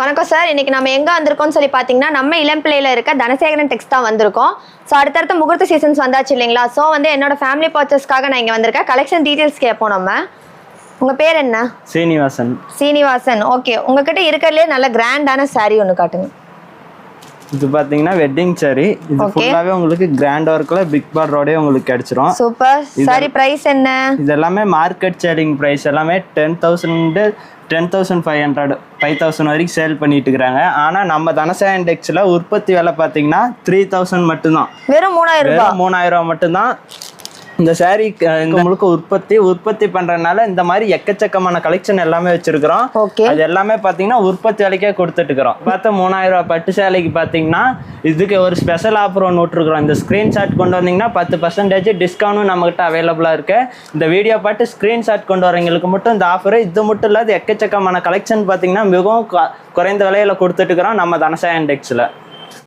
வணக்கம் சார். இன்னைக்கு நம்ம எங்க வந்திருக்கோம்னு சொல்லி பாத்தீங்கன்னா நம்ம இளம்பிள்ளையில இருக்க தனசேகரன் டெக்ஸ் தான் வந்திருக்கோம். ஸோ அடுத்தடுத்த முகூர்த்த சீசன்ஸ் வந்தாச்சு இல்லைங்களா? ஸோ என்னோட ஃபேமிலி பர்ச்சேஸ்க்காக நான் இங்க வந்திருக்கேன். கலெக்ஷன் டீடைல்ஸ் கேட்போம் நம்ம. உங்க பேர் என்ன? சீனிவாசன். சீனிவாசன். ஓகே, உங்ககிட்ட இருக்கிறதுலே நல்ல கிராண்டான சாரி ஒன்று காட்டுங்க. இது பாத்தீங்கன்னா வெட்டிங் சாரி. இது ஃபுல்லாவே உங்களுக்கு கிராண்ட் ஒர்க்ல பிக் பார்டரோட உங்களுக்கு கிடைச்சிரும். சூப்பர். சாரி பிரைஸ் என்ன? இது எல்லாமே மார்க்கெட் சேலிங் பிரைஸ் எல்லாமே 10,000 10,500 5,000 வரைக்கும் சேல் பண்ணிட்டு இருக்காங்க. ஆனா நம்ம தனசா இண்டெக்ஸ்ல உற்பத்தி விலை பாத்தீங்கன்னா 3,000 மட்டும்தான். வெறும் 3,000 ரூபாய் மட்டும்தான். இந்த சாரி இந்த முழுக்க உற்பத்தி பண்றதுனால இந்த மாதிரி எக்கச்சக்கமான கலெக்ஷன் எல்லாமே வச்சிருக்கிறோம். அது எல்லாமே பாத்தீங்கன்னா உற்பத்தி விலைக்கே கொடுத்துட்டு இருக்கிறோம். பார்த்தா 3,000 ரூபாய் பட்டு சேலைக்கு பாத்தீங்கன்னா இதுக்கு ஒரு ஸ்பெஷல் ஆஃபர் ஒன்று விட்டுருக்குறோம். இந்த ஸ்கிரீன்ஷாட் கொண்டு வந்தீங்கன்னா 10% டிஸ்கவுண்டும் நம்மகிட்ட அவைலபிளா இருக்கு. இந்த வீடியோ பார்த்து ஸ்கிரீன்ஷாட் கொண்டு வரவங்களுக்கு மட்டும் இந்த ஆஃபர். இது மட்டும் இல்லாத எக்கச்சக்கமான கலெக்ஷன் பாத்தீங்கன்னா மிகவும் குறைந்த விலையில கொடுத்துட்டு இருக்கிறோம் நம்ம தனசா இண்டெக்ஸ்ல.